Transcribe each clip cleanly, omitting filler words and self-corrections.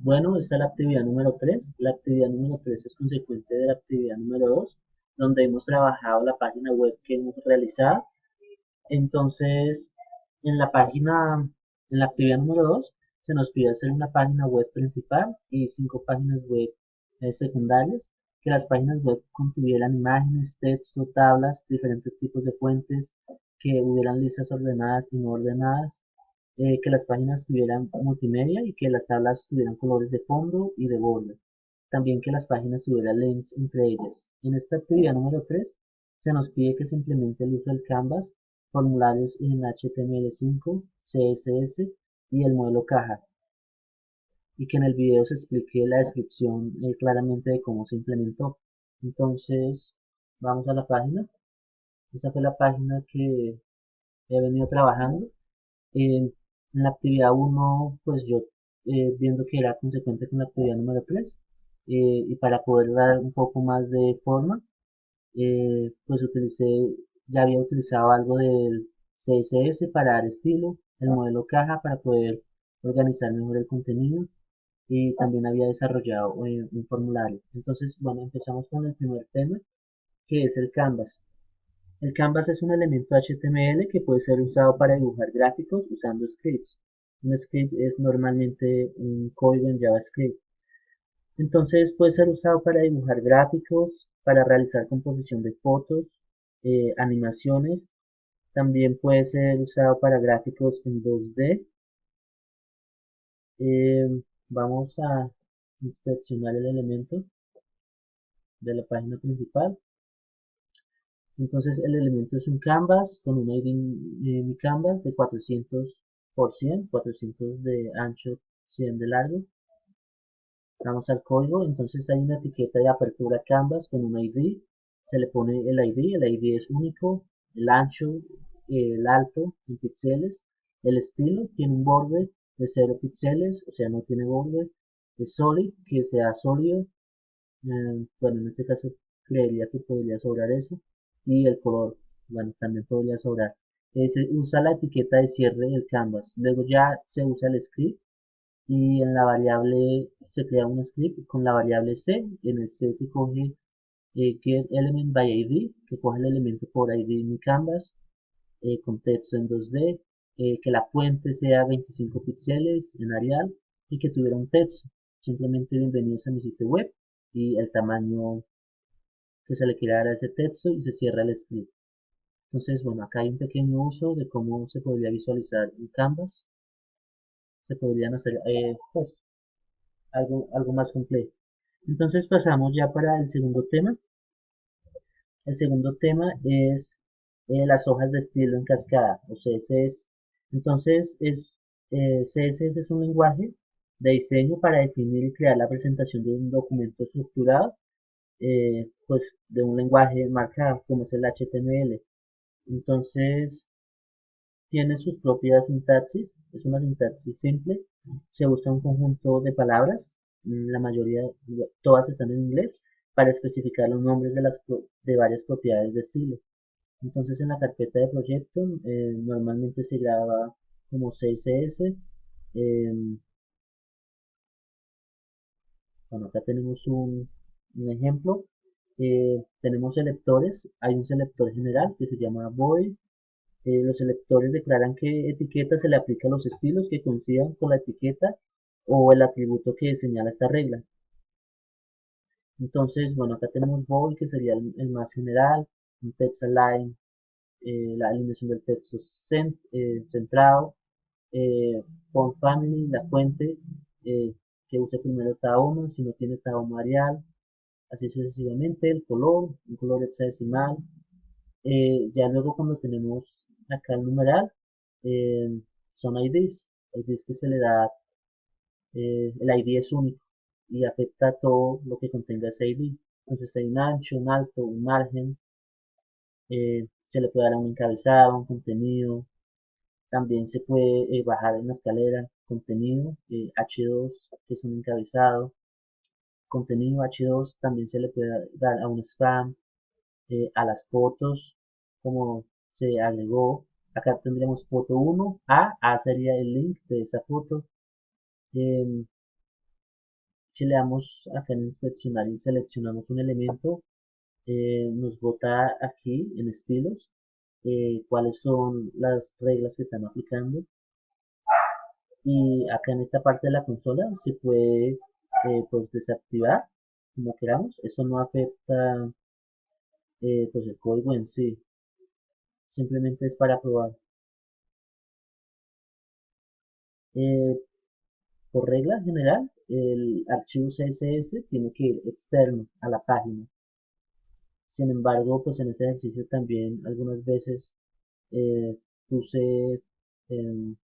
Bueno, esta es la actividad número 3. La actividad número 3 es consecuente de la actividad número 2, donde hemos trabajado la página web que hemos realizado. Entonces, en la página, en la actividad número 2, se nos pide hacer una página web principal y 5 páginas web secundarias, que las páginas web contuvieran imágenes, texto, tablas, diferentes tipos de fuentes, que hubieran listas ordenadas y no ordenadas, que las páginas tuvieran multimedia y que las tablas tuvieran colores de fondo y de borde. También que las páginas tuvieran links entre ellas. En esta actividad número 3 se nos pide que se implemente el uso del Canvas, formularios en HTML5, CSS y el modelo caja, y que en el video se explique la descripción claramente de cómo se implementó. Entonces, vamos a la página. Esa fue la página que he venido trabajando. En la actividad 1, pues yo viendo que era consecuente con la actividad número 3, y para poder dar un poco más de forma, pues ya había utilizado algo del CSS para dar estilo, el modelo caja para poder organizar mejor el contenido y también había desarrollado un formulario. Entonces, bueno, empezamos con el primer tema, que es el Canvas. El Canvas es un elemento HTML que puede ser usado para dibujar gráficos usando scripts. Un script es normalmente un código en JavaScript. Entonces puede ser usado para dibujar gráficos, para realizar composición de fotos, animaciones. También puede ser usado para gráficos en 2D. Vamos a inspeccionar el elemento de la página principal. Entonces el elemento es un canvas con un ID mi canvas de 400 por 100, 400 de ancho, 100 de largo. Vamos al código, entonces hay una etiqueta de apertura canvas con un ID, se le pone el ID es único, el ancho, el alto en píxeles, el estilo tiene un borde de 0 píxeles, o sea no tiene borde, es solid, que sea sólido, bueno en este caso creería que podría sobrar eso, y el color, bueno también podría sobrar. Se usa la etiqueta de cierre del canvas, luego ya se usa el script y en la variable se crea un script con la variable c. En el c se coge get element by id, que coge el elemento por id en mi canvas, con texto en 2D, que la fuente sea 25 píxeles en Arial y que tuviera un texto. Simplemente bienvenidos a mi sitio web y el tamaño que se le quiera dar a ese texto y se cierra el script. Entonces, bueno, acá hay un pequeño uso de cómo se podría visualizar un canvas. Se podrían hacer pues, algo más complejo. Entonces pasamos ya para el segundo tema. El segundo tema es las hojas de estilo en cascada o CSS. Entonces CSS es un lenguaje de diseño para definir y crear la presentación de un documento estructurado, pues de un lenguaje marcado como es el HTML. Entonces tiene sus propias sintaxis, es una sintaxis simple, se usa un conjunto de palabras, la mayoría, todas están en inglés, para especificar los nombres de varias propiedades de estilo. Entonces en la carpeta de proyecto normalmente se graba como CSS. Bueno, acá tenemos un ejemplo. Tenemos selectores, hay un selector general que se llama void. Los selectores declaran qué etiqueta se le aplica a los estilos que coincidan con la etiqueta o el atributo que señala esta regla. Entonces, bueno, acá tenemos bold, que sería el más general, un text align, la alineación del texto centrado, font family, la fuente, que use primero Tahoma, si no tiene Tahoma Arial, así sucesivamente, el color, un color hexadecimal. Ya luego cuando tenemos acá el numeral, eh, son IDs que se le da, el ID es único y afecta a todo lo que contenga ese ID. Entonces hay un ancho, un alto, un margen, se le puede dar un encabezado, un contenido, también se puede bajar en la escalera, contenido, H2 que es un encabezado, contenido H2 también se le puede dar a un spam, a las fotos, como se agregó. Acá tendremos foto 1, A sería el link de esa foto. Si le damos acá en inspeccionar y seleccionamos un elemento, nos bota aquí en estilos cuáles son las reglas que están aplicando, y acá en esta parte de la consola se puede pues desactivar como queramos. Eso no afecta pues el código en sí, simplemente es para probar. Eh, por regla general, el archivo CSS tiene que ir externo a la página. Sin embargo, pues en este ejercicio también algunas veces puse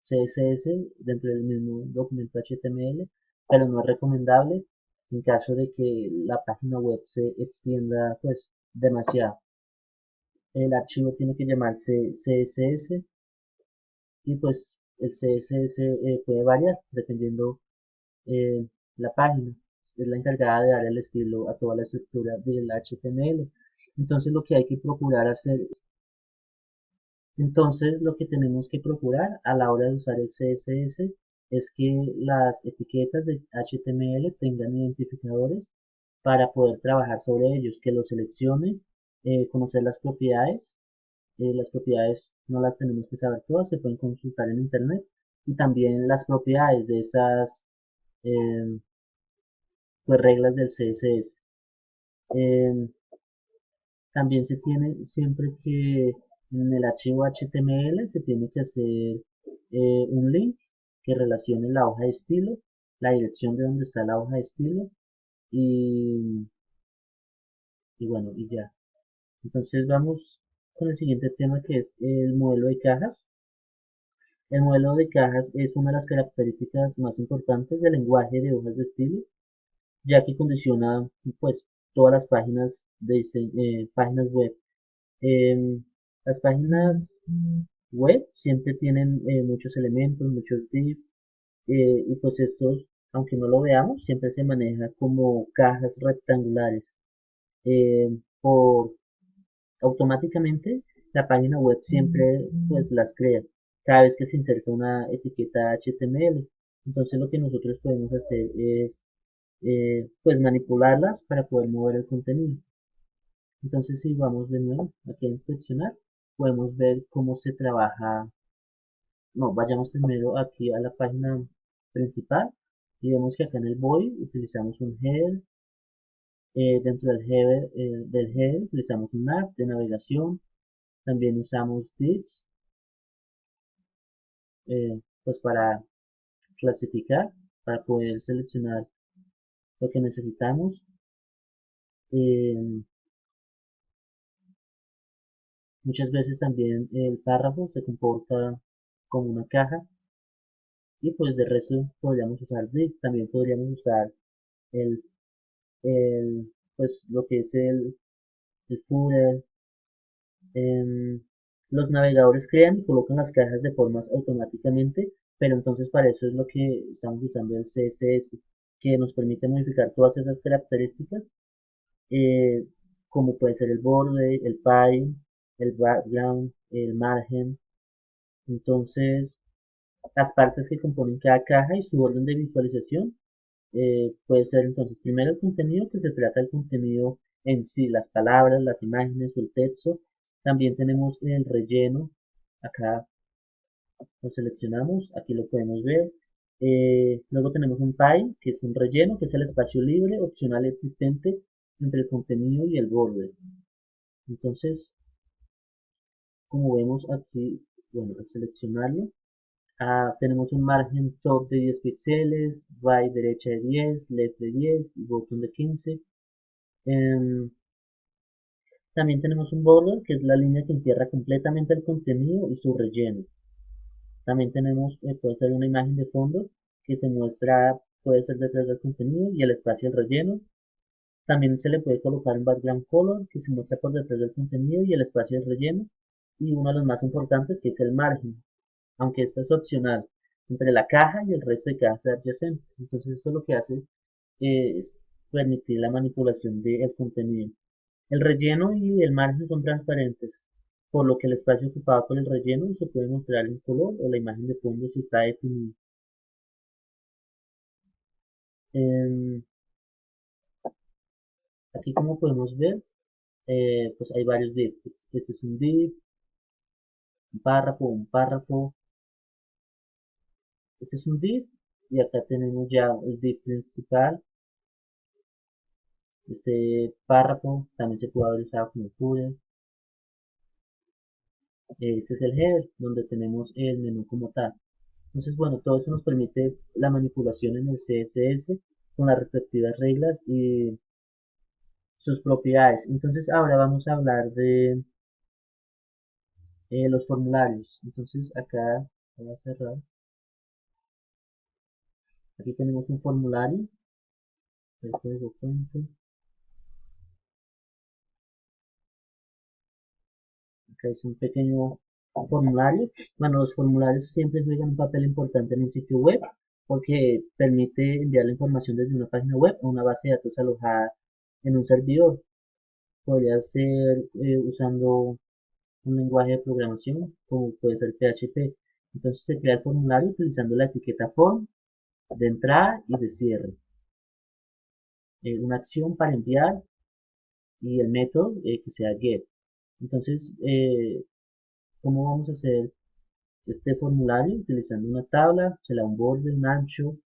CSS dentro del mismo documento HTML, pero no es recomendable en caso de que la página web se extienda pues demasiado. El archivo tiene que llamarse CSS, y pues el CSS puede variar dependiendo eh, la página. Es la encargada de dar el estilo a toda la estructura del HTML. Entonces lo que hay que procurar hacer Entonces, lo que tenemos que procurar a la hora de usar el CSS es que las etiquetas de HTML tengan identificadores para poder trabajar sobre ellos, que los seleccione, conocer las propiedades. Las propiedades no las tenemos que saber todas, se pueden consultar en internet, y también las propiedades de esas eh, pues, reglas del CSS. Eh, También se tiene siempre que en el archivo HTML se tiene que hacer un link que relacione la hoja de estilo, la dirección de donde está la hoja de estilo, y, y bueno, y ya. Entonces vamos con el siguiente tema, que es el modelo de cajas. El modelo de cajas es una de las características más importantes del lenguaje de hojas de estilo, ya que condiciona pues todas las páginas páginas web. Em, las páginas web siempre tienen muchos elementos, muchos divs, y pues estos, aunque no lo veamos, siempre se maneja como cajas rectangulares. Por automáticamente la página web siempre pues las crea cada vez que se inserta una etiqueta HTML. Entonces lo que nosotros podemos hacer es pues manipularlas para poder mover el contenido. Entonces si vamos de nuevo aquí a inspeccionar, podemos ver cómo se trabaja. No, vayamos primero aquí a la página principal y vemos que acá en el body utilizamos un header. Dentro del header utilizamos un nav de navegación. También usamos divs pues para clasificar, para poder seleccionar lo que necesitamos. Eh, Muchas veces también el párrafo se comporta como una caja, y pues de resto podríamos usar div. También podríamos usar el, pues lo que es el footer. Em, los navegadores crean y colocan las cajas de formas automáticamente, pero entonces para eso es lo que estamos usando el CSS, que nos permite modificar todas esas características, eh, como puede ser el borde, el pie, el background, el margen. Entonces, las partes que componen cada caja y su orden de visualización puede ser entonces primero el contenido, que se trata del contenido en sí, las palabras, las imágenes o el texto. También tenemos el relleno, acá lo seleccionamos, aquí lo podemos ver. Luego tenemos un pie, que es un relleno, que es el espacio libre opcional existente entre el contenido y el borde. Entonces, como vemos aquí, bueno, al seleccionarlo, tenemos un margen top de 10 píxeles, right derecha de 10, left de 10 y bottom de 15. Em, También tenemos un border, que es la línea que encierra completamente el contenido y su relleno. También tenemos, puede ser una imagen de fondo que se muestra, puede ser detrás del contenido y el espacio del relleno. También se le puede colocar un background color que se muestra por detrás del contenido y el espacio del relleno. Y uno de los más importantes, que es el margen, aunque esto es opcional, entre la caja y el resto de cajas adyacentes. Entonces esto lo que hace es permitir la manipulación del contenido. El relleno y el margen son transparentes, por lo que el espacio ocupado por el relleno se puede mostrar en color, o la imagen de fondo si está definida. Aquí como podemos ver, pues hay varios div. Este es un div, un párrafo, este es un div, y acá tenemos ya el div principal. Este párrafo también se puede haber usado como footer. Este es el header, donde tenemos el menú como tal. Entonces, bueno, todo eso nos permite la manipulación en el CSS con las respectivas reglas y sus propiedades. Entonces, ahora vamos a hablar de los formularios. Entonces, acá voy a cerrar. Aquí tenemos un formulario, el código fuente. Acá es un pequeño formulario. Bueno, los formularios siempre juegan un papel importante en un sitio web porque permite enviar la información desde una página web a una base de datos alojada en un servidor. Podría ser usando un lenguaje de programación como puede ser PHP. Entonces se crea el formulario utilizando la etiqueta form de entrada y de cierre. Una acción para enviar y el método que sea get. Entonces, ¿cómo vamos a hacer este formulario? Utilizando una tabla, se le da un borde, un ancho,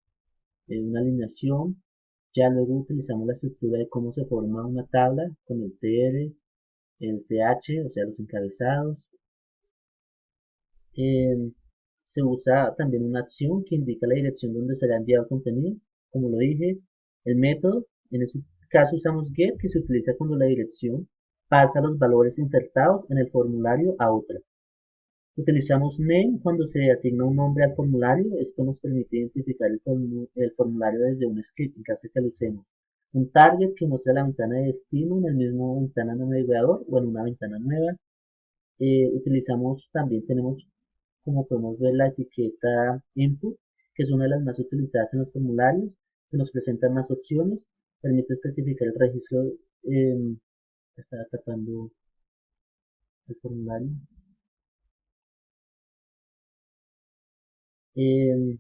una alineación. Ya luego utilizamos la estructura de cómo se forma una tabla con el TR, el TH, o sea, los encabezados. Se usa también una acción que indica la dirección donde será enviado el contenido. Como lo dije, el método, en este caso usamos get, que se utiliza cuando la dirección pasa los valores insertados en el formulario a otra. Utilizamos name cuando se asigna un nombre al formulario. Esto nos permite identificar el formulario desde un script en caso de que lo usemos. Un target que muestra la ventana de destino en el mismo ventana de navegador o en una ventana nueva. Utilizamos también, tenemos como podemos ver la etiqueta input, que es una de las más utilizadas en los formularios, que nos presenta más opciones, permite especificar el registro, está tapando el formulario. Eh,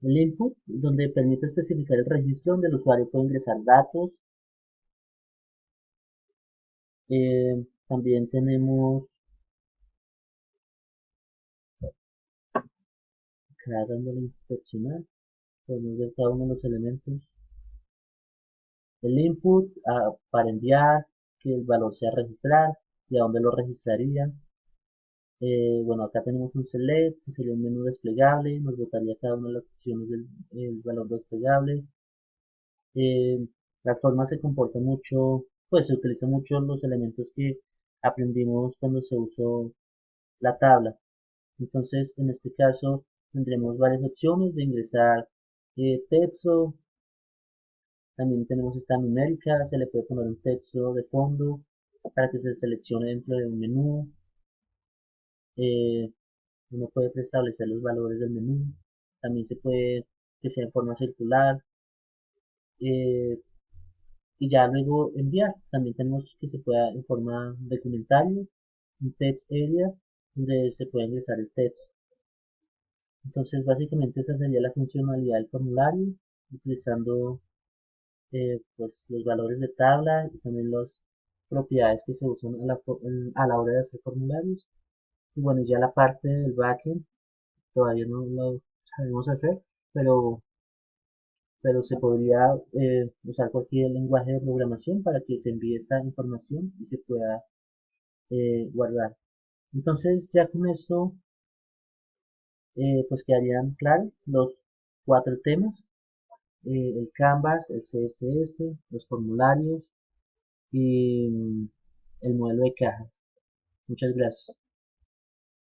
el input, donde permite especificar el registro donde el usuario puede ingresar datos. También tenemos acá dándole a inspeccionar, podemos ver cada uno de los elementos. El input para enviar, que el valor sea registrar y a dónde lo registraría. Bueno, acá tenemos un select, que sería un menú desplegable, nos botaría cada una de las opciones del valor desplegable. Eh, las formas se comportan mucho, pues se utilizan mucho los elementos que aprendimos cuando se usó la tabla. Entonces, en este caso, tendremos varias opciones de ingresar texto. También tenemos esta numérica, se le puede poner un texto de fondo para que se seleccione dentro de un menú. Eh, Uno puede preestablecer los valores del menú. También se puede que sea en forma circular. eh, y ya luego enviar. También tenemos que se pueda en forma documentario, un text area, donde se puede ingresar el texto. Entonces, básicamente esa sería la funcionalidad del formulario, utilizando pues, los valores de tabla y también las propiedades que se usan a la hora de hacer formularios. Y bueno, ya la parte del backend todavía no lo sabemos hacer, pero, pero se podría usar cualquier lenguaje de programación para que se envíe esta información y se pueda guardar. Entonces ya con esto pues quedarían claros los cuatro temas, el Canvas, el CSS, los formularios y el modelo de cajas. Muchas gracias.